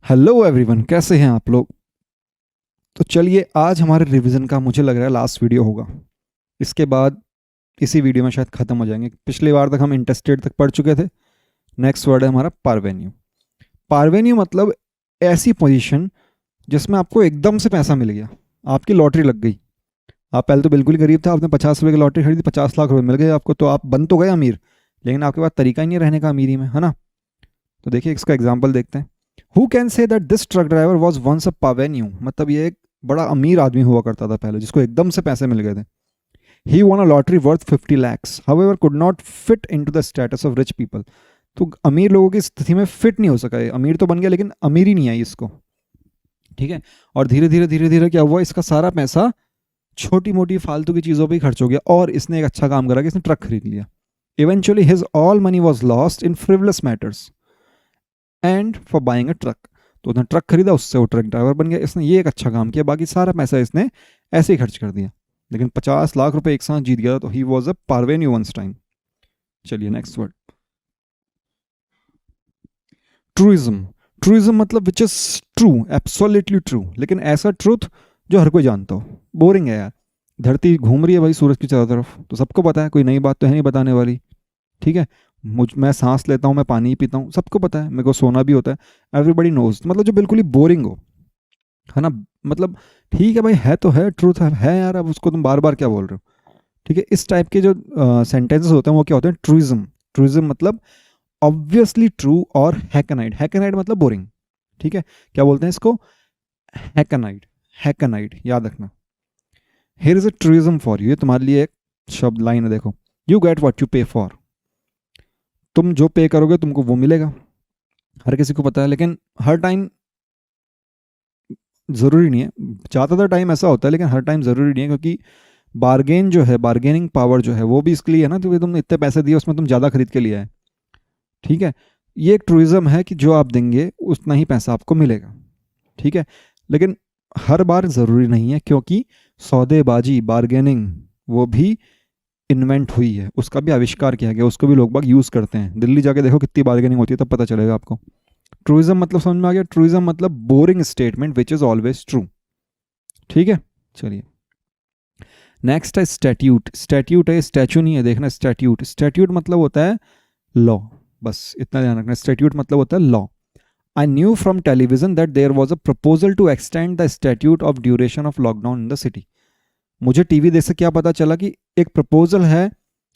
Hello everyone, कैसे हैं आप लोग। तो चलिए, आज हमारे रिवीजन का मुझे लग रहा है लास्ट वीडियो होगा। इसके बाद इसी वीडियो में शायद ख़त्म हो जाएंगे। पिछली बार तक हम इंटरेस्टेड तक पढ़ चुके थे। नेक्स्ट वर्ड है हमारा पारवेन्यू। पारवेन्यू मतलब ऐसी पोजीशन जिसमें आपको एकदम से पैसा मिल गया, आपकी लॉटरी लग गई। आप पहले तो बिल्कुल ही गरीब था, आपने 50 रुपये की लॉटरी खरीदी, 50 लाख रुपए मिल गए आपको, तो आप बन तो गए अमीर, लेकिन आपके पास तरीका ही नहीं रहने का अमीरी में, है ना। तो देखिए, इसका एग्जाम्पल देखते हैं। Who can say that this truck driver was once a parvenu, मतलब ये एक बड़ा अमीर आदमी हुआ करता था पहले, जिसको एकदम से पैसे मिल गए थे। ही won a lottery worth 50 lakhs however could not fit into the status of rich people। तो अमीर लोगों की स्थिति में फिट नहीं हो सका, ये अमीर तो बन गया लेकिन अमीरी नहीं आई इसको। ठीक है। और धीरे धीरे क्या हुआ, इसका सारा पैसा छोटी मोटी फालतू की चीज़ों पे ही खर्च हो गया, और इसने एक अच्छा काम करा कि इसने ट्रक खरीद लिया। Eventually his all money was lost in frivolous matters and for buying a truck. तो उसने ट्रक खरीदा, उससे वो ट्रक ड्राइवर बन गया। इसने ये एक अच्छा काम किया, बाकी सारा पैसा इसने ऐसे ही खर्च कर दिया, लेकिन 50 लाख रुपए एक साथ जीत गया। तो he was a parvenu once time. चलिए नेक्स्ट वर्ड, ट्रूइज्म। ट्रूइज्म मतलब which is true, absolutely true, लेकिन ऐसा ट्रूथ जो हर कोई जानता हो। बोरिंग है यार, धरती घूम रही है भाई सूरज की चारों तरफ, तो सबको पता है, कोई नई बात तो है नहीं बताने वाली। ठीक है। मैं सांस लेता हूँ, मैं पानी पीता हूँ, सबको पता है, मेरे को सोना भी होता है, एवरीबडी नोज। मतलब जो बिल्कुल ही बोरिंग हो, है ना। मतलब ठीक है भाई, है तो है, ट्रूथ है यार, अब उसको तुम बार बार क्या बोल रहे हो। ठीक है। इस टाइप के जो सेंटेंसेस होते हैं वो क्या होते हैं, ट्रूइज्म। ट्रूइज्म मतलब ऑब्वियसली ट्रू और हैकनाइड। हैकनाइड मतलब बोरिंग। ठीक है। क्या बोलते हैं इसको, हैकनाइड। हैकनाइड याद रखना। Here is a truism for you, ये तुम्हारे लिए एक शब्द लाइन है, देखो। You get what you pay for. तुम जो पे करोगे तुमको वो मिलेगा, हर किसी को पता है, लेकिन हर टाइम ज़रूरी नहीं है। ज़्यादातर टाइम ऐसा होता है, लेकिन हर टाइम ज़रूरी नहीं है, क्योंकि बार्गेन जो है, बार्गेनिंग पावर जो है, वो भी इसके लिए है ना, तो तुमने इतने पैसे दिए, उसमें तुम ज़्यादा खरीद के लिया है। ठीक है। ये एक ट्रूइज्म है कि जो आप देंगे उतना ही पैसा आपको मिलेगा। ठीक है। लेकिन हर बार ज़रूरी नहीं है, क्योंकि सौदेबाजी, बार्गेनिंग, वो भी इन्वेंट हुई है, उसका भी आविष्कार किया गया, उसको भी लोग बाग यूज़ करते हैं। दिल्ली जाके देखो कितनी बार्गेनिंग होती है, तब पता चलेगा आपको। ट्रूइज्म मतलब समझ में आ गया। ट्रूइज्म मतलब boring statement which is always true. ठीक है। चलिए नेक्स्ट है स्टैट्यूट। स्टैट्यूट है, स्टैचू नहीं है, देखना। स्टैट्यूट, स्टैट्यूट मतलब होता है लॉ, बस इतना ध्यान रखना। स्टैट्यूट मतलब होता है law. I knew from television that there was a proposal to extend the statute of duration of lockdown in the city. मुझे टीवी देख से क्या पता चला कि एक प्रपोजल है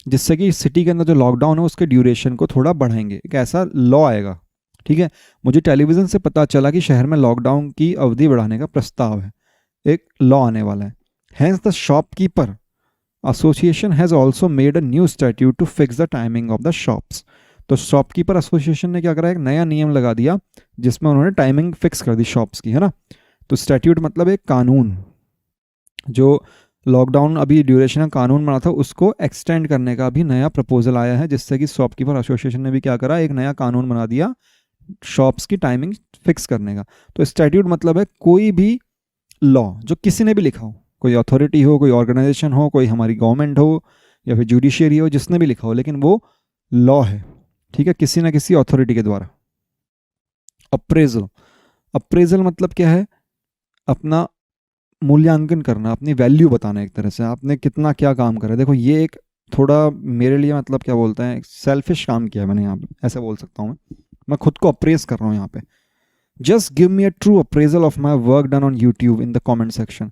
जिससे कि सिटी के अंदर जो लॉकडाउन है उसके ड्यूरेशन को थोड़ा बढ़ाएंगे, एक ऐसा लॉ आएगा। ठीक है। मुझे टेलीविज़न से पता चला कि शहर में लॉकडाउन की अवधि बढ़ाने का प्रस्ताव है, एक लॉ आने वाला है। Hence the shopkeeper association has also made a new statute to fix the timing of the shops. तो शॉपकीपर एसोसिएशन ने क्या करा, एक नया नियम लगा दिया जिसमें उन्होंने टाइमिंग फिक्स कर दी शॉप्स की, है ना। तो स्टैट्यूट मतलब एक कानून, जो लॉकडाउन अभी ड्यूरेशन का कानून बना था उसको एक्सटेंड करने का भी नया प्रपोजल आया है, जिससे कि शॉपकीपर एसोसिएशन ने भी क्या करा, एक नया कानून बना दिया शॉप्स की टाइमिंग फिक्स करने का। तो स्टैट्यूट मतलब है कोई भी लॉ जो किसी ने भी लिखा हो, कोई अथॉरिटी हो, कोई ऑर्गेनाइजेशन हो, कोई हमारी गवर्नमेंट हो, या फिर जुडिशियरी हो, जिसने भी लिखा हो, लेकिन वो लॉ है। ठीक है, किसी ना किसी अथॉरिटी के द्वारा। अप्रेजल। अप्रेजल मतलब क्या है, अपना मूल्यांकन करना, अपनी वैल्यू बताना, एक तरह से आपने कितना क्या काम करा। देखो ये एक थोड़ा मेरे लिए मतलब क्या बोलते हैं, सेल्फिश काम किया है मैंने यहाँ पे, ऐसा बोल सकता हूँ मैं खुद को अप्रेज कर रहा हूँ यहाँ पे। Just give me a true appraisal of my work done on YouTube in the comment section.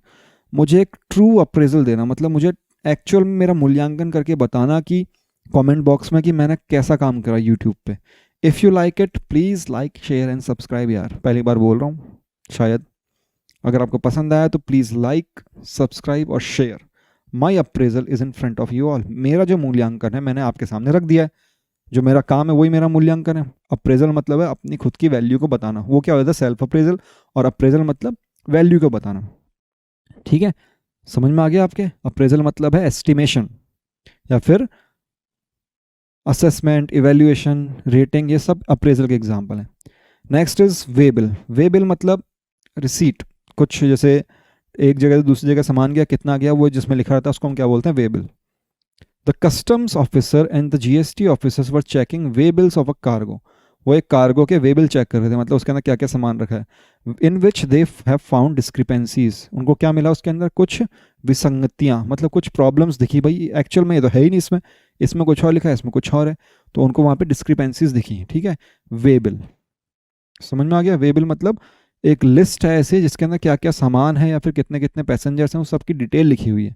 मुझे एक ट्रू अप्रेजल देना, मतलब मुझे एक्चुअल में मेरा मूल्यांकन करके बताना कि कमेंट बॉक्स में कि मैंने कैसा काम करा यूट्यूब पे। If you like it please like share and subscribe. यार पहली बार बोल रहा हूँ शायद, अगर आपको पसंद आया तो प्लीज़ लाइक, सब्सक्राइब और share. My appraisal is in front of you all. मेरा जो मूल्यांकन है मैंने आपके सामने रख दिया है, जो मेरा काम है वही मेरा मूल्यांकन है। अप्रेजल मतलब है अपनी खुद की वैल्यू को बताना, वो क्या होता है, सेल्फ अप्रेजल। और अप्रेजल मतलब वैल्यू को बताना। ठीक है, समझ में आ गया आपके। अप्रेजल मतलब है एस्टिमेशन या फिर असेसमेंट, इवेल्युएशन, रेटिंग, ये सब अप्रेजल के एग्जाम्पल हैं। Next is way bill. Way bill मतलब रिसीट, कुछ जैसे एक जगह से दूसरी जगह सामान गया, कितना गया, वो जिसमें लिखा रहता है उसको हम क्या बोलते हैं, way bill. The customs officer and the GST officers were checking way bills of a cargo. वो एक कार्गो के वेबल चेक कर रहे थे, मतलब उसके अंदर क्या क्या सामान रखा है। इन विच दे हैव फाउंड डिस्क्रिपेंसीज, उनको क्या मिला उसके अंदर, कुछ विसंगतियाँ, मतलब कुछ प्रॉब्लम्स दिखी, भाई एक्चुअल में ये तो है ही नहीं इसमें, इसमें कुछ और लिखा है, इसमें कुछ और है, तो उनको वहाँ पे डिस्क्रिपेंसीज दिखी। ठीक है, वेबल, समझ में आ गया। वेबल मतलब एक लिस्ट है ऐसे जिसके अंदर क्या क्या सामान है या फिर कितने कितने पैसेंजर्स हैं, उस सबकी डिटेल लिखी हुई है,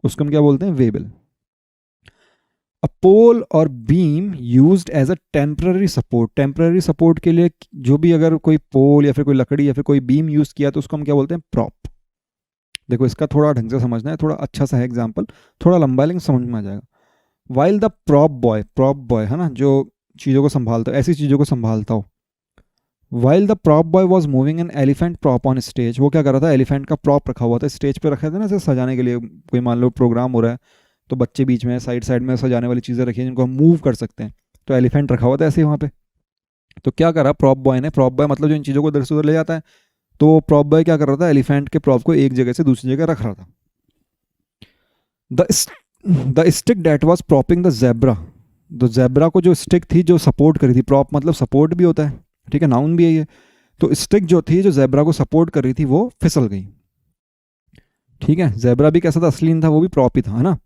उसको हम क्या बोलते हैं, वेबल। अ पोल और beam used as a temporary support, temporary support के लिए जो भी अगर कोई पोल या फिर कोई लकड़ी या फिर कोई बीम यूज किया तो उसको हम क्या बोलते हैं, प्रॉप। देखो इसका थोड़ा ढंग से समझना है, थोड़ा अच्छा सा है एग्जाम्पल, थोड़ा लंबा है लेकिन समझ में आ जाएगा। वाइल द प्रॉप बॉय है ना, जो चीज़ों को संभालता हो, ऐसी चीज़ों को संभालता हो। While the prop boy was moving an elephant prop on stage, वो क्या कर रहा था, एलिफेंट का प्रॉप रखा हुआ था स्टेज पे, रखे थे ना ऐसे सजाने के लिए, कोई मान लो प्रोग्राम हो रहा है तो बच्चे बीच में साइड साइड में सजाने वाली चीज़ें रखी हैं जिनको हम मूव कर सकते हैं, तो एलिफेंट रखा हुआ था ऐसे ही वहाँ पे। तो क्या करा प्रॉप बॉय ने, प्रॉप बॉय मतलब जो इन चीज़ों को इधर से उधर ले जाता है, तो प्रॉप बॉय क्या कर रहा था, एलिफेंट के प्रॉप को एक जगह से दूसरी जगह रख रहा था। The stick that was propping the zebra, तो जेब्रा को जो स्टिक थी जो सपोर्ट करी थी, प्रॉप मतलब सपोर्ट भी होता है, ठीक है, नाउन भी है ये, तो स्टिक जो थी जो जेब्रा को सपोर्ट कर रही थी वो फिसल गई। ठीक है, जेब्रा भी कैसा था, असली था, वो भी प्रॉप ही था, है ना।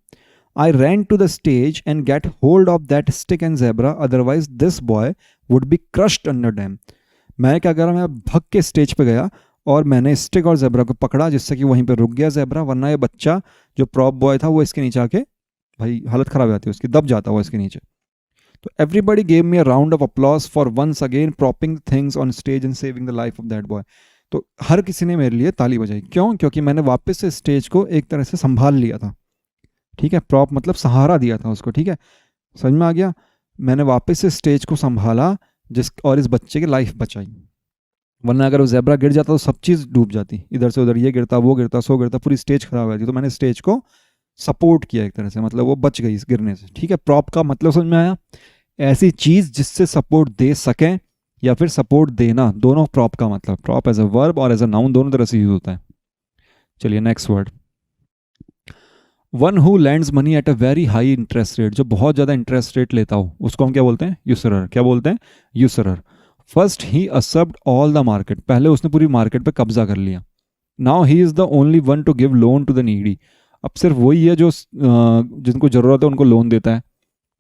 I ran to the stage and get hold of that stick and zebra, otherwise this boy would be crushed under them. मैं क्या करा, मैं भग के स्टेज पे गया और मैंने स्टिक और जेब्रा को पकड़ा, जिससे कि वहीं पे रुक गया जेब्रा, वरना ये बच्चा जो प्रॉप बॉय था वो इसके नीचे आके भाई हालत खराब हो जाती है उसकी, दब जाता हुआ इसके नीचे। तो everybody gave me a round of applause for once again propping things on stage and saving the life of that boy. तो हर किसी ने मेरे लिए ताली बजाई, क्यों, क्योंकि मैंने वापस से स्टेज को एक तरह से संभाल लिया था। ठीक है, प्रॉप मतलब सहारा दिया था उसको, ठीक है, समझ में आ गया। मैंने वापस से स्टेज को संभाला जिस और इस बच्चे की लाइफ बचाई, वरना अगर वो जेब्रा गिर जाता तो सब चीज़ डूब जाती, इधर से उधर ये गिरता वो गिरता सो गिरता, पूरी स्टेज खराब हो जाती। तो मैंने स्टेज को सपोर्ट किया एक तरह से, मतलब वो बच गई इस गिरने से। ठीक है, प्रॉप का मतलब समझ में आया, ऐसी चीज़ जिससे सपोर्ट दे सकें या फिर सपोर्ट देना, दोनों प्रॉप का मतलब, प्रॉप एज अ वर्ब और एज अ नाउन दोनों तरह से यूज होता है। चलिए next word, one who lands money at a very high interest rate, जो बहुत ज़्यादा इंटरेस्ट रेट लेता हो उसको हम क्या बोलते हैं, यूसरर। क्या बोलते हैं, usurer. First he usurped all the market, पहले उसने पूरी मार्केट पे कब्जा कर लिया। Now he is the only one to give loan to the needy, अब सिर्फ वही है जो जिनको ज़रूरत है उनको लोन देता है।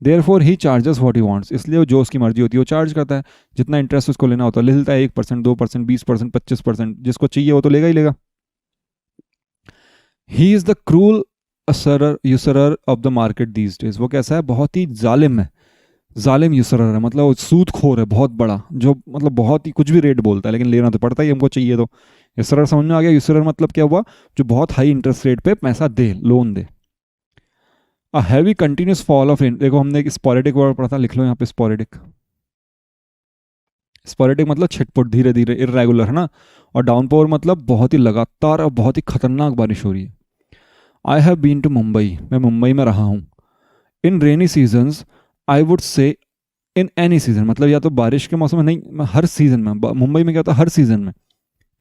Therefore he charges what he wants, इसलिए वो जो उसकी मर्जी होती है वो चार्ज करता है, जितना इंटरेस्ट उसको लेना होता है ले लेता है, 1%, 2%, 20%, 25%, जिसको चाहिए वो तो लेगा ही लेगा। He is the cruel usurer usurer of the market these days, वो कैसा है, बहुत ही जालिम है, जालिम यूसरर है, मतलब सूद खोर है बहुत बड़ा, जो मतलब बहुत ही कुछ भी रेट बोलता है लेकिन लेना तो पड़ता ही हमको चाहिए। तो यूसरर समझ में आ गया, यूसरर मतलब क्या हुआ, जो बहुत हाई इंटरेस्ट रेट पे पैसा दे, लोन दे। A heavy continuous fall off, देखो हमने एक स्पोरेटिक वर्ड पढ़ा था, लिख लो यहाँ पे स्पोरेटिक। स्पोरेटिक मतलब छिटपुट, धीरे धीरे, इरेगुलर, है ना। और डाउनपोर मतलब बहुत ही लगातार और बहुत ही खतरनाक बारिश हो रही है। I have been to Mumbai, मैं मुंबई में रहा हूँ। इन rainy seasons I would say, in any season मतलब या तो बारिश के मौसम में, नहीं मैं हर सीजन में, मुंबई में क्या होता है हर सीजन में।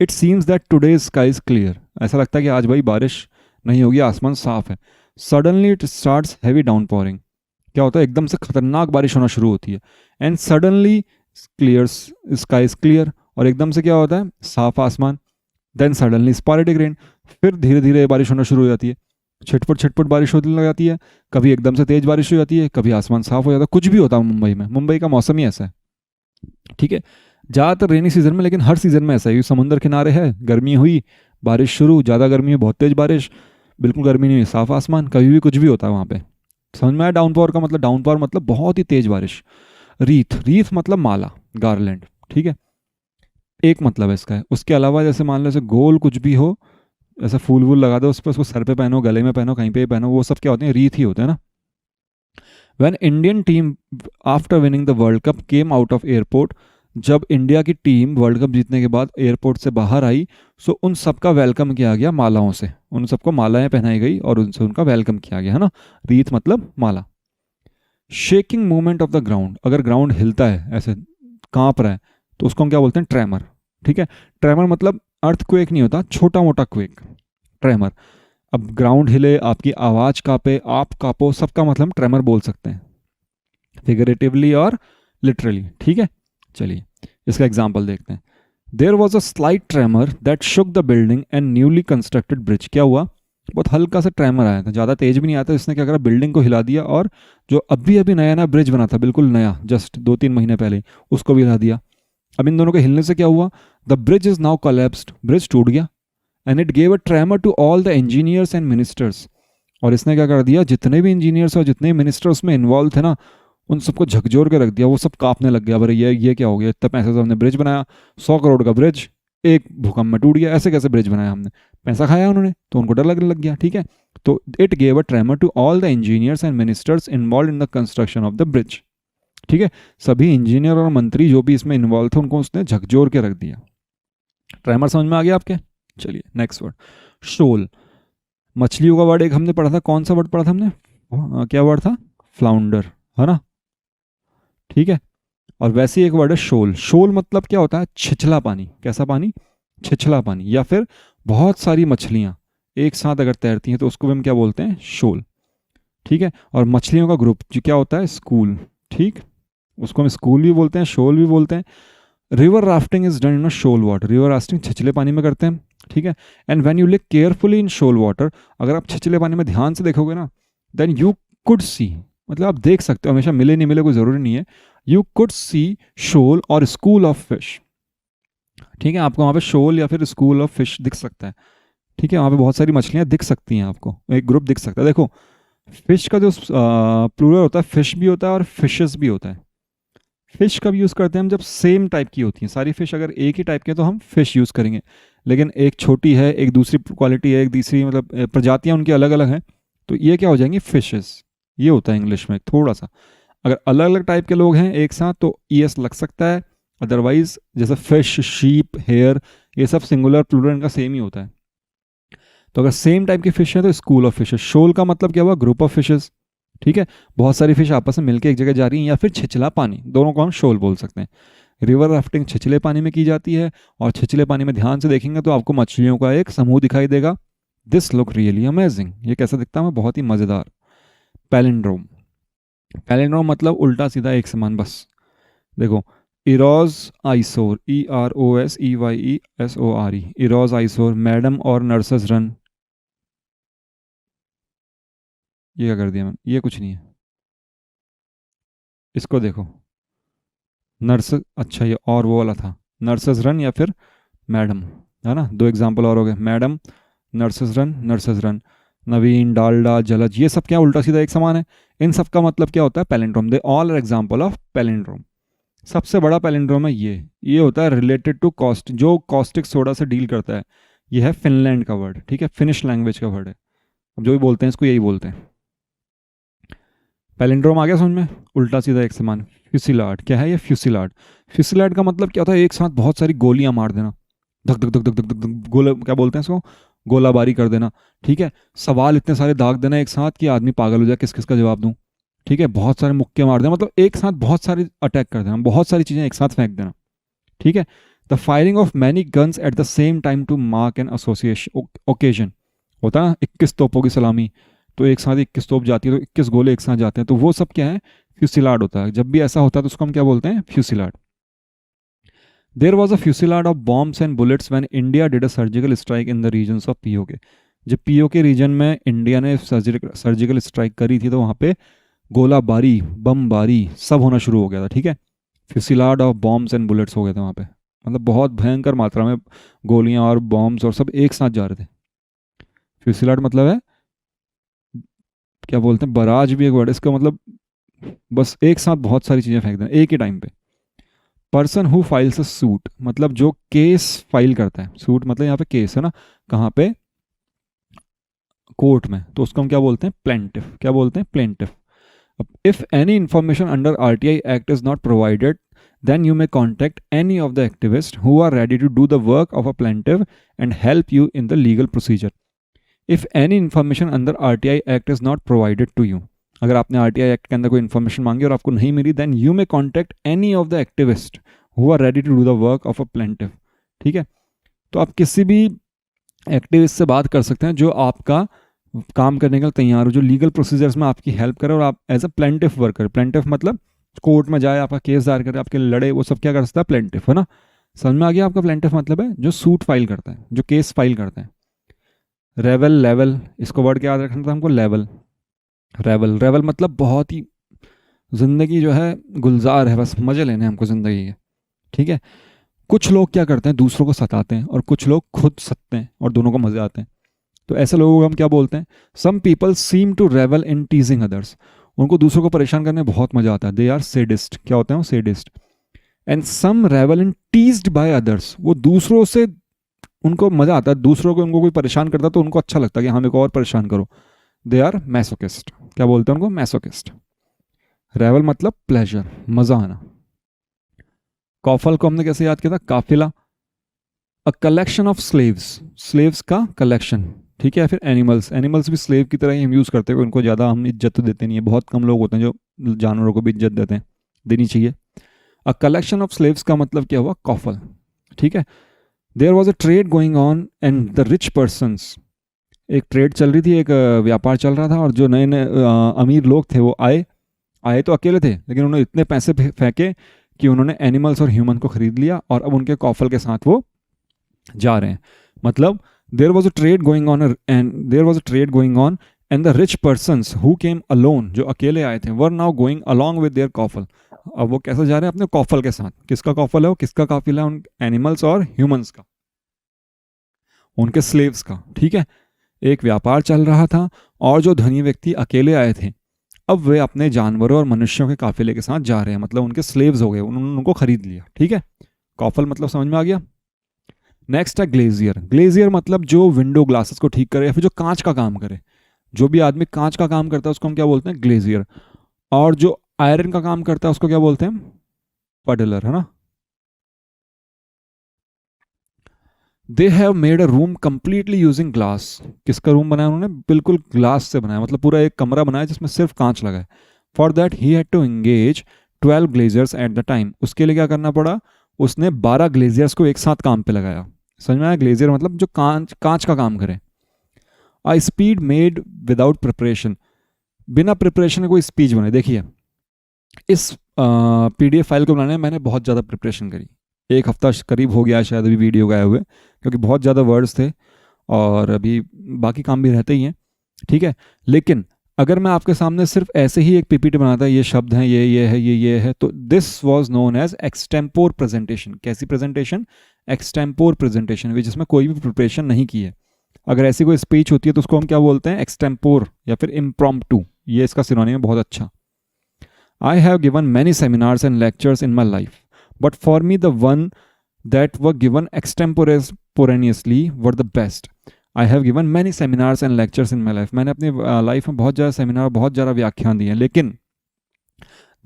It seems that today sky is clear, ऐसा लगता है कि आज भाई बारिश नहीं होगी, आसमान साफ है। Suddenly it starts heavy down pouring, क्या होता है एकदम से खतरनाक बारिश होना शुरू होती है। And suddenly clear, sky is clear, और एकदम से क्या होता है, साफ आसमान। देन सडनली स्पोरेटिक रेन, फिर धीरे धीरे बारिश होना शुरू हो जाती है, छिटपुट छिटपुट बारिश होने लग जाती है, कभी एकदम से तेज बारिश हो जाती है, कभी आसमान साफ हो जाता है, कुछ भी होता है मुंबई में, मुंबई का मौसम ही ऐसा है। ठीक है, ज़्यादातर रेनी सीजन में, लेकिन हर सीजन में ऐसा है, समुंदर किनारे है, गर्मी हुई, बारिश शुरू, ज़्यादा गर्मी हुई, बहुत तेज बारिश, बिल्कुल गर्मी नहीं हुई, साफ आसमान, कभी भी कुछ भी होता है वहाँ पे। समझ में आया डाउनपॉवर का मतलब, डाउनपॉवर मतलब बहुत ही तेज बारिश। रीथ, रीथ मतलब माला, गार्लैंड, ठीक है, एक मतलब है इसका है। उसके अलावा जैसे मान लो ऐसे गोल कुछ भी हो, ऐसा फूल वूल लगा दो उस पर, उसको सर पे पहनो, गले में पहनो, कहीं पे पहनो, वो सब क्या होते हैं, रीथ ही होते हैं ना। When Indian team after winning the world cup came out of airport, जब इंडिया की टीम वर्ल्ड कप जीतने के बाद एयरपोर्ट से बाहर आई, सो उन सबका वेलकम किया गया मालाओं से, उन सबको मालाएं पहनाई गई और उनसे उनका वेलकम किया गया, है ना। रीथ मतलब माला। Shaking movement of the ground, अगर ग्राउंड हिलता है, ऐसे कांप रहा है, तो उसको हम क्या बोलते हैं, ट्रेमर। ठीक है, ट्रेमर मतलब अर्थक्वेक नहीं होता, छोटा मोटा क्वेक, ट्रेमर। अब ग्राउंड हिले, आपकी आवाज़ कांपे, आप कांपो, सबका मतलब हम ट्रेमर बोल सकते हैं, फिगरेटिवली और लिटरली। ठीक है, चलिए इसका एग्जाम्पल देखते हैं। There was a slight tremor that shook the building and newly constructed bridge. क्या हुआ, बहुत हल्का सा ट्रेमर आया था, ज़्यादा तेज भी नहीं आया था, इसने क्या करा, बिल्डिंग को हिला दिया, और जो अभी अभी नया नया ब्रिज बना था, बिल्कुल नया, जस्ट 2-3 महीने पहले, उसको भी हिला दिया। अब इन दोनों के हिलने से क्या हुआ, the bridge is now collapsed, bridge टूट गया। And it gave a tremor to all the engineers and ministers. और इसने क्या कर दिया, जितने भी इंजीनियर्स और जितने मिनिस्टर उसमें इन्वॉल्व थे ना, उन सबको झकझोर के रख दिया। वो सब कांपने लग गया, अरे ये क्या हो गया, इतना पैसे से हमने ब्रिज बनाया, 100 करोड़ का ब्रिज, एक भूकंप में टूट गया, ऐसे कैसे ब्रिज बनाया हमने, पैसा खाया उन्होंने, तो उनको डर लगने लग गया। ठीक है, तो it gave a tremor to all the engineers and ministers involve in the construction of the bridge. ठीक है, सभी इंजीनियर और मंत्री जो भी इसमें इन्वॉल्व थे, उनको उसने झकझोर के रख दिया। ट्रेमर समझ में आ गया आपके? चलिए नेक्स्ट वर्ड, शोल। मछलियों का वर्ड एक हमने पढ़ा था, कौन सा वर्ड पढ़ा था हमने, क्या वर्ड था, फ्लाउंडर, है ना? ठीक है, और वैसे ही एक वर्ड है शोल। शोल मतलब क्या होता है, छिछला पानी। कैसा पानी, छिछला पानी, या फिर बहुत सारी मछलियां एक साथ अगर तैरती हैं तो उसको भी हम क्या बोलते हैं, शोल। ठीक है, और मछलियों का ग्रुप जो क्या होता है, स्कूल। ठीक, उसको हम स्कूल भी बोलते हैं, शोल भी बोलते हैं। River rafting is done in a shoal water. River rafting छिछले पानी में करते हैं। ठीक है, and when you look carefully in shoal water, अगर आप छिछले पानी में ध्यान से देखोगे ना, देन यू कुड सी, मतलब आप देख सकते हो, हमेशा मिले नहीं मिले कोई ज़रूरी नहीं है, यू कुड सी शोल और स्कूल ऑफ फिश। ठीक है, आपको वहाँ पे शोल या फिर स्कूल ऑफ फिश दिख सकता है। ठीक है, वहाँ पे बहुत सारी मछलियाँ दिख सकती हैं, आपको एक ग्रुप दिख सकता है। देखो, फिश का जो प्लूरल होता है, फिश भी होता है और फिशेस भी होता है। फिश कब यूज़ करते हैं हम, जब सेम टाइप की होती हैं सारी फिश, अगर एक ही टाइप की है तो हम फिश यूज़ करेंगे, लेकिन एक छोटी है, एक दूसरी क्वालिटी है, एक तीसरी, मतलब प्रजातियाँ उनकी अलग अलग हैं, तो ये क्या हो जाएंगी, फिशेस। ये होता है इंग्लिश में थोड़ा सा। अगर अलग अलग टाइप के लोग हैं एक साथ तो ईएस लग सकता है, अदरवाइज जैसे फिश, शीप, हेयर, ये सब सिंगुलर प्लूरल इनका सेम ही होता है। तो अगर सेम टाइप की फिश है तो स्कूल ऑफ फिशेस। शोल का मतलब क्या हुआ, ग्रुप ऑफ फिशेस। ठीक है, बहुत सारी फिश आपस में मिलकर एक जगह जा रही हैं, या फिर छिछला पानी, दोनों को हम शोल बोल सकते हैं। रिवर राफ्टिंग छिछले पानी में की जाती है, और छिछले पानी में ध्यान से देखेंगे तो आपको मछलियों का एक समूह दिखाई देगा। दिस लुक रियली अमेजिंग, ये कैसा दिखता है, बहुत ही मज़ेदार। पैलिंड्रोम। पैलिंड्रोम मतलब उल्टा सीधा एक समान, बस देखो, इरोज आइसोर, EROSEYESORE, इरोज आइसोर, मैडम और नर्सेस रन। ये क्या कर दिया मैंने, ये कुछ नहीं है, इसको देखो, नर्स, अच्छा ये और वो वाला था, नर्सेस रन या फिर मैडम, है ना? दो एग्जाम्पल और हो गए, madam, nurses run, nurses run. Naveen, Dalda, Jalaj, ये सब क्या उल्टा सीधा एक समान है। इन सब का मतलब क्या होता है, palindrome. They all are example of palindrome. सबसे बड़ा पैलिंड्रोम है ये होता है रिलेटेड टू कॉस्ट, जो कॉस्टिक सोडा से डील करता है। ये है फिनलैंड का वर्ड, ठीक है, फिनिश लैंग्वेज का वर्ड है। अब जो भी बोलते हैं इसको यही बोलते हैं। पैलिंड्रोम आ गया समझ में, उल्टा सीधा एक समान। फ्यूसिलाड, क्या है ये, फ्यूसिलाड। फ्यूसिलाड का मतलब क्या होता है, एक साथ बहुत सारी गोलियां मार देना, धक धक धक धक धक धक धक, गोला, क्या बोलते हैं इसको, गोलाबारी कर देना। ठीक है, सवाल इतने सारे दाग देना एक साथ कि आदमी पागल हो जाए, किस किस का जवाब दूं। ठीक है, बहुत सारे मुक्के मार देना, मतलब एक साथ बहुत सारे अटैक कर देना, बहुत सारी चीज़ें एक साथ फेंक देना। ठीक है, the firing of many guns at the same time to mark an association occasion. होता है ना, 21 तोपों की सलामी, तो एक साथ 21 तोप जाती है तो 21 गोले एक साथ जाते हैं, तो वो सब क्या है, फ्यूसिलाड होता है। जब भी ऐसा होता है तो उसको हम क्या बोलते हैं, fusillade. There was a fusillade of bombs and bullets when India did a surgical strike in the regions of PoK. जब पीओके रीजन में इंडिया ने सर्जिकल स्ट्राइक करी थी तो वहाँ पे गोलाबारी, बमबारी सब होना शुरू हो गया था। ठीक है, फ्यूसिलाड ऑफ बॉम्ब्स एंड बुलेट्स हो गए थे वहाँ पे, मतलब बहुत भयंकर मात्रा में गोलियां और बॉम्ब्स और सब एक साथ जा रहे थे। फ्यूसिलाड मतलब है, क्या बोलते हैं, बराज भी एक वर्ड है इसका, मतलब बस एक साथ बहुत सारी चीज़ें फेंक देना एक ही टाइम पे। Person who files a suit, मतलब जो केस फाइल करता है, सूट मतलब यहाँ पे केस है ना, कहाँ पे, कोर्ट में, तो उसको हम क्या बोलते हैं, प्लेंटिफ। क्या बोलते हैं, plaintiff. If any information under RTI act is not provided, then you may contact any of the activists who are ready to do the work of a plaintiff and help you in the legal procedure. If any information under RTI Act is not provided to you, अगर आपने RTI Act के अंदर कोई information मांगी और आपको नहीं मिली, then you may contact any of the activists who are ready to do the work of a plaintiff. ठीक है, तो आप किसी भी एक्टिविस्ट से बात कर सकते हैं जो आपका काम करने के लिए तैयार हो, जो लीगल प्रोसीजर्स में आपकी हेल्प करे और आप as a plaintiff worker, plaintiff मतलब कोर्ट में जाए, आपका केस दायर करे, आपके लिए लड़े, वो सब क्या कर सकता है? प्लेंटिफ, है ना? समझ में आ गया आपका? प्लेंटिफ मतलब है जो सूट फाइल करता है, जो केस फाइल करता है। रेवल, लेवल, इसको वर्ड क्या याद रखना था हमको? लेवल। रेवल, रेवल मतलब बहुत ही जिंदगी जो है गुलजार है, बस मजे लेने हैं हमको जिंदगी के, ठीक है? कुछ लोग क्या करते हैं, दूसरों को सताते हैं, और कुछ लोग खुद सतते हैं, और दोनों को मजे आते हैं। तो ऐसे लोगों को हम क्या बोलते हैं? Some people seem to revel in teasing others. उनको दूसरों को परेशान करने में बहुत मजा आता है। They are sadist. क्या होते हैं वो? Sadist. And some revel in teased by others. वो दूसरों से उनको मजा आता है, दूसरों को उनको कोई परेशान करता है तो उनको अच्छा लगता है कि हाँ मेरे को और परेशान करो। They are masochist. क्या बोलते हैं उनको? मैसोकिस्ट। रेवल मतलब प्लेजर, मजा आना। कॉफल को हमने कैसे याद किया था? काफिला। A collection of slaves, slaves का कलेक्शन, ठीक है? फिर एनिमल्स, एनिमल्स भी स्लेव की तरह ही हम यूज़ करते हैं, उनको ज़्यादा हम इज्जत तो देते नहीं है, बहुत कम लोग होते हैं जो जानवरों को भी इज्जत देते हैं, देनी चाहिए। अ कलेक्शन ऑफ स्लेव्स का मतलब क्या हुआ? कॉफल, ठीक है? There was a trade going on and the rich persons. एक ट्रेड चल रही थी, एक व्यापार चल रहा था, और जो नए नए अमीर लोग थे वो आए। आए तो अकेले थे, लेकिन उन्होंने इतने पैसे फेंके कि उन्होंने एनिमल्स और ह्यूमन को खरीद लिया, और अब उनके कॉफल के साथ वो जा रहे हैं। मतलब there was a trade going on and there was a trade going on and the rich persons who came alone, जो अकेले आए थे, were now going along with their coffle. अब वो कैसे जा रहे हैं? अपने कॉफल के साथ। किसका कॉफल है वो? किसका काफिला है? उन एनिमल्स और ह्यूमंस का, उनके स्लेव्स का, ठीक है? एक व्यापार चल रहा था, और जो धनी व्यक्ति अकेले आए थे, अब वे अपने जानवरों और मनुष्यों के काफिले के साथ जा रहे हैं, मतलब उनके स्लेव्स हो गए, उन्होंने उनको खरीद लिया, ठीक है? कॉफल मतलब समझ में आ गया? नेक्स्ट है ग्लेजियर। ग्लेजियर मतलब जो विंडो ग्लासेस को ठीक करे, या फिर जो कांच का काम करे। जो भी आदमी कांच का काम करता है उसको हम क्या बोलते हैं? ग्लेजियर। और जो आयरन का काम करता है उसको क्या बोलते हैं? पडलर, है ना? They have made a room completely using glass. किसका रूम बनाया उन्होंने? बिल्कुल ग्लास से बनाया, मतलब पूरा एक कमरा बनाया जिसमें सिर्फ कांच लगा है। For that he had to engage 12 glaziers at the time. उसके लिए क्या करना पड़ा? उसने 12 ग्लेजियर्स को एक साथ काम पे लगाया। समझ में आया? ग्लेजियर मतलब जो कांच कांच का काम करे। आ स्पीड मेड विदाउट प्रिपरेशन। बिना प्रिपरेशन के कोई स्पीच बने। देखिए, इस पीडीएफ फाइल को बनाने में मैंने बहुत ज़्यादा प्रिपरेशन करी। एक हफ्ता करीब हो गया शायद अभी वीडियो गए हुए, क्योंकि बहुत ज़्यादा वर्ड्स थे, और अभी बाकी काम भी रहते ही हैं, ठीक है? लेकिन अगर मैं आपके सामने सिर्फ ऐसे ही एक पीपीटी बनाता, ये शब्द हैं, ये है, ये है, तो this was known as extempore presentation. कैसी प्रेजेंटेशन? एक्सटेम्पोर प्रेजेंटेशन, जिसमें कोई भी प्रिपरेशन नहीं की है। अगर ऐसी कोई स्पीच होती है तो उसको हम क्या बोलते हैं? एक्सटेम्पोर या फिर इम्प्रॉम्प्टू। ये इसका सिनोनिम है बहुत अच्छा। I have given many seminars and lectures in my life, but for me, the one that were given extemporaneously were the best. I have given many seminars and lectures in my life. मैंने अपनी life में बहुत ज़्यादा seminar, बहुत ज़्यादा व्याख्यान दिए हैं, लेकिन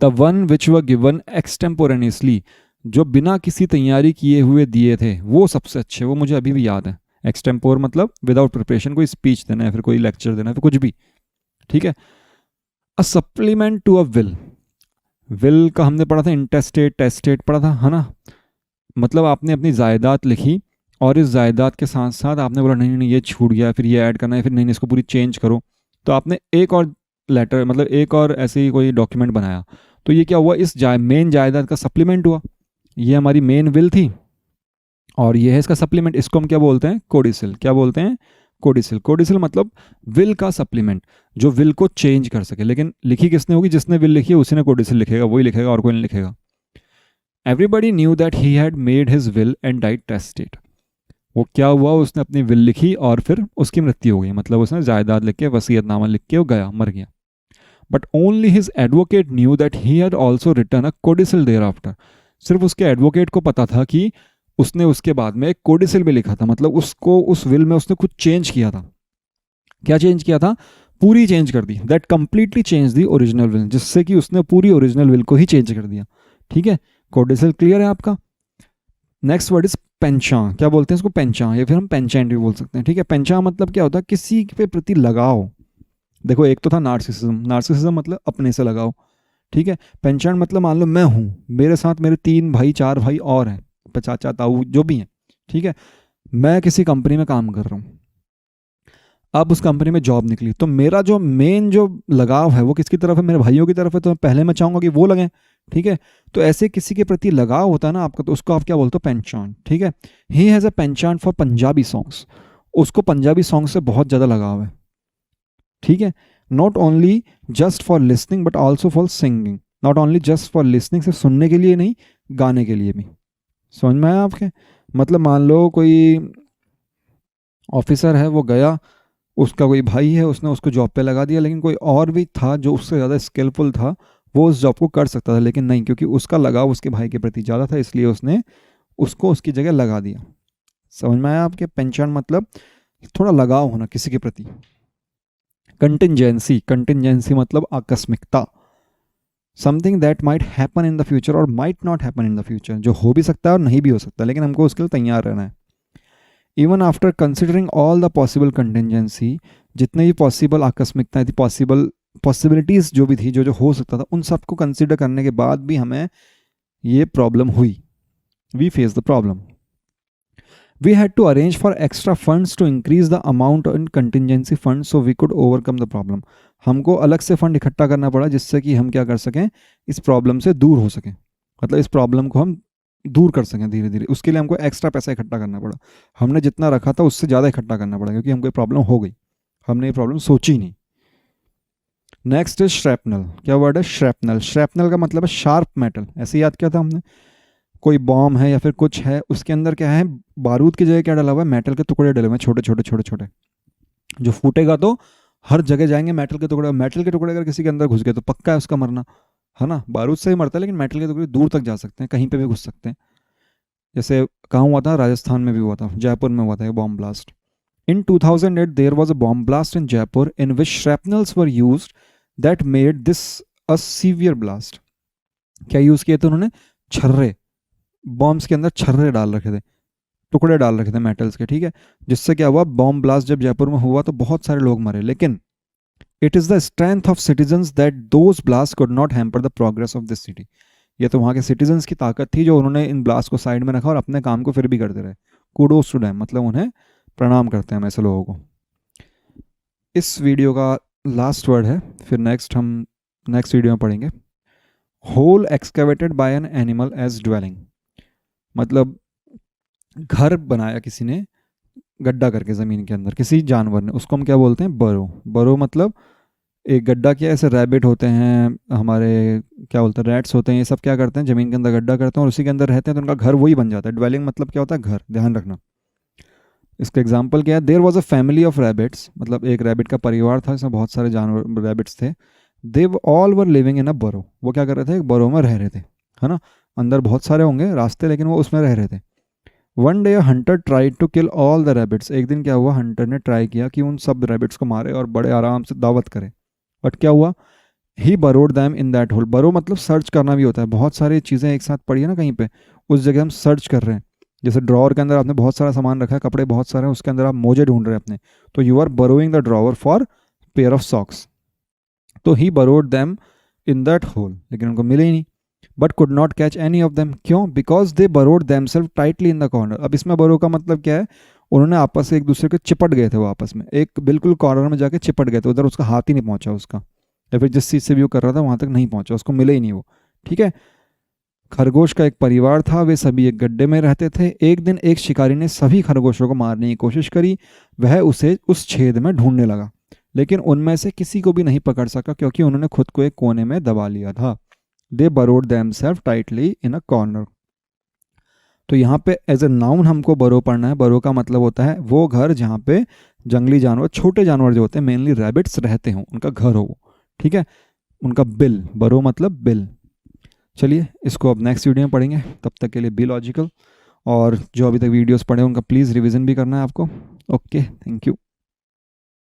the one which were given extemporaneously, जो बिना किसी तैयारी किए हुए दिए थे, वो सबसे अच्छे, वो मुझे अभी भी याद है। एक्सटेम्पोर मतलब विदाउट प्रिपरेशन, कोई स्पीच देना है, फिर कोई लेक्चर देना है, फिर कुछ भी, ठीक है? A supplement to a will. Will का हमने पढ़ा था, इंटेस्टेट टेस्टेट पढ़ा था, है ना? मतलब आपने अपनी जायदाद लिखी, और इस जायदाद के साथ साथ आपने बोला नहीं नहीं ये छूट गया, फिर ये ऐड करना है, फिर नहीं नहीं इसको पूरी चेंज करो। तो आपने एक और लेटर, मतलब एक और ऐसे ही कोई डॉक्यूमेंट बनाया। तो ये क्या हुआ? इस मेन जायदाद का सप्लीमेंट हुआ। ये हमारी मेन विल थी, और ये है इसका सप्लीमेंट। इसको हम क्या बोलते हैं? कोडिसिल। क्या बोलते हैं? कोडिसिल। कोडिसिल मतलब विल का सप्लीमेंट, जो विल को चेंज कर सके। लेकिन लिखी किसने होगी? जिसने विल लिखी है उसी ने कोडिसिल लिखेगा, वही लिखेगा, और कोई नहीं लिखेगा। Everybody knew that he had made his will and died tested. वो क्या हुआ? उसने अपनी विल लिखी और फिर उसकी मृत्यु हो गई, मतलब उसने जायदाद लिख के, वसीयतनामा लिख के वो गया, मर गया। But only his advocate knew that he had also return a codicil thereafter. सिर्फ उसके एडवोकेट को पता था कि उसने उसके बाद में एक कोडिसिल भी लिखा था, मतलब उसको उस विल में उसने कुछ चेंज किया था। क्या चेंज किया था? पूरी चेंज कर दी। That completely change the original will, जिससे कि उसने पूरी ओरिजिनल विल को ही चेंज कर दिया, ठीक है? कोडिसिल क्लियर है आपका? Next word is penchant. क्या बोलते हैं इसको? पेंचा, या फिर हम पेंचेंट भी बोल सकते हैं, ठीक है? पेंचा मतलब क्या होता है? किसी के प्रति लगाव। देखो, एक तो था नार्सिसिज्म। नार्सिसिज्म मतलब अपने से लगाव, ठीक है? पेंचेंट मतलब मान लो मैं हूँ, मेरे साथ मेरे 3 भाई 4 भाई और हैं, चाचा ताऊ जो भी हैं, ठीक है? मैं किसी कंपनी में काम कर रहा हूँ। अब उस कंपनी में जॉब निकली, तो मेरा जो मेन जो लगाव है वो किसकी तरफ है, मेरे भाइयों की तरफ है, तो पहले मैं चाहूँगा कि वो लगें, ठीक है। तो ऐसे किसी के प्रति लगाव होता है ना आपका, तो उसको आप क्या बोलते हो, पेंचान, ठीक है। He has a penchant for Punjabi songs, उसको पंजाबी सॉन्ग से बहुत ज़्यादा लगाव है, ठीक है। Not only just for listening but also for singing, not only just for listening, सिर्फ सुनने के लिए नहीं, गाने के लिए भी। समझ में आया आपके, मतलब मान लो कोई ऑफिसर है, वो गया, उसका कोई भाई है, उसने उसको जॉब पे लगा दिया, लेकिन कोई और भी था जो उससे ज़्यादा स्किलफुल था, वो उस जॉब को कर सकता था, लेकिन नहीं, क्योंकि उसका लगाव उसके भाई के प्रति ज़्यादा था, इसलिए उसने उसको उसकी जगह लगा दिया। समझ में आया आपके, पेंशन मतलब थोड़ा लगाव होना किसी के प्रति। कंटिंजेंसी, कंटिंजेंसी मतलब आकस्मिकता, something that might happen in the future और might not happen in the future, जो हो भी सकता है और नहीं भी हो सकता, लेकिन हमको उसके लिए तैयार रहना है। Even after considering all the possible contingency, जितने भी पॉसिबल आकस्मिकताएं थी, पॉसिबिलिटीज़ जो भी थी, जो जो हो सकता था, उन सबको कंसिडर करने के बाद भी हमें ये प्रॉब्लम हुई, we face the problem. We had to arrange for extra funds to increase the amount in contingency funds so we could overcome the problem. हमको अलग से फंड इकट्ठा करना पड़ा जिससे कि हम क्या कर सकें, इस प्रॉब्लम से दूर हो सकें, मतलब इस प्रॉब्लम को हम दूर कर सकें धीरे धीरे। उसके लिए हमको एक्स्ट्रा पैसा इकट्ठा करना पड़ा, हमने जितना रखा था उससे ज़्यादा इकट्ठा करना पड़ा, क्योंकि हमको ये प्रॉब्लम हो गई, हमने ये प्रॉब्लम सोची नहीं। Next is shrapnel. क्या वर्ड है, श्रैपनल। श्रैपनल का मतलब है शार्प मेटल, ऐसे याद किया था हमने। कोई बॉम्ब है या फिर कुछ है, उसके अंदर क्या है, बारूद की जगह क्या डला हुआ है, मेटल के टुकड़े डले हुए हैं, छोटे छोटे छोटे छोटे, जो फूटेगा तो हर जगह जाएंगे मेटल के टुकड़े। मेटल के टुकड़े अगर किसी के अंदर घुस गए तो पक्का है उसका मरना, है ना। बारूद से ही मरता है, लेकिन मेटल के टुकड़े दूर तक जा सकते हैं, कहीं पे भी घुस सकते हैं। जैसे कहाँ हुआ था, राजस्थान में भी हुआ था, जयपुर में हुआ था bomb blast. In 2008, there was a bomb blast in Jaipur in which shrapnels were used that made this a severe blast. क्या यूज़ किए थे उन्होंने, छर्रे, बॉम्ब्स के अंदर छर्रे डाल रखे थे, टुकड़े डाल रखे थे मेटल्स के, ठीक है। जिससे क्या हुआ, बॉम्ब ब्लास्ट जब जयपुर में हुआ तो बहुत सारे लोग मरे, लेकिन it is the strength of citizens that those blast could not hamper the progress of this city. ये तो वहाँ के सिटीजन्स की ताकत थी, जो उन्होंने इन ब्लास्ट को साइड में रखा और अपने काम को फिर भी करते रहे। कूडोस टू देम, मतलब उन्हें प्रणाम करते हैं हम ऐसे लोगों को। इस वीडियो का लास्ट वर्ड है, फिर हम नेक्स्ट वीडियो में पढ़ेंगे। Hole excavated by an animal as dwelling, मतलब घर बनाया किसी ने गड्ढा करके ज़मीन के अंदर, किसी जानवर ने, उसको हम क्या बोलते हैं, बरो। बरो मतलब एक गड्ढा, क्या ऐसे रैबिट होते हैं हमारे, क्या बोलते हैं, रैट्स होते हैं, ये सब क्या करते हैं, ज़मीन के अंदर गड्ढा करते हैं और उसी के अंदर रहते हैं, तो उनका घर वही बन जाता है। ड्वेलिंग मतलब क्या होता है, घर, ध्यान रखना। इसका एग्जाम्पल क्या है, there was a family of rabbits, मतलब एक रैबिट का परिवार था, इसमें बहुत सारे जानवर रैबिट्स थे। They all were living in अ बरो, वो क्या कर रहे थे, एक बरो में रह रहे थे, है ना। अंदर बहुत सारे होंगे रास्ते, लेकिन वो उसमें रह रहे थे। One day hunter tried to kill all the rabbits, एक दिन क्या हुआ, हंटर ने ट्राई किया कि उन सब रैबिट्स को मारे और बड़े आराम से दावत करे, बट क्या हुआ, he burrowed them in that hole. Burrow मतलब सर्च करना भी होता है, बहुत सारी चीज़ें एक साथ पड़ी है ना कहीं पे, उस जगह हम सर्च कर रहे हैं। जैसे ड्रॉवर के अंदर आपने बहुत सारा सामान रखा है, कपड़े बहुत सारे हैं, उसके अंदर आप मोजे ढूंढ रहे हैं अपने, तो you are burrowing the drawer for pair of socks. तो he burrowed them in that hole, लेकिन उनको मिले ही नहीं, but could not catch any of them. क्यों, because they burrowed themselves tightly in the corner. अब इसमें बरो का मतलब क्या है, उन्होंने आपस से एक दूसरे के चिपट गए थे, वो आपस में एक बिल्कुल कॉर्नर में जाके चिपट गए थे, उधर उसका हाथ ही नहीं पहुंचा उसका, या फिर जिस चीज़ से भी वो कर रहा था वहां तक नहीं पहुंचा, उसको मिले ही नहीं वो, ठीक है। खरगोश का एक परिवार था, वे सभी एक गड्ढे में रहते थे। एक दिन एक शिकारी ने सभी खरगोशों को मारने की कोशिश करी, वह उसे उस छेद में ढूंढने लगा, लेकिन उनमें से किसी को भी नहीं पकड़ सका, क्योंकि उन्होंने खुद को एक कोने में दबा लिया था। They burrowed themselves tightly in a corner. तो यहाँ पे एज ए नाउन हमको बरो पढ़ना है। बरो का मतलब होता है वो घर जहाँ पे जंगली जानवर, छोटे जानवर जो होते हैं, मेनली रैबिट्स रहते हों, उनका घर हो वो, ठीक है। उनका बिल, बरो मतलब बिल। चलिए इसको अब नेक्स्ट वीडियो में पढ़ेंगे, तब तक के लिए बी लॉजिकल। और जो अभी तक वीडियोस पढ़े उनका प्लीज़ रिवीजन भी करना है आपको। Okay, thank you.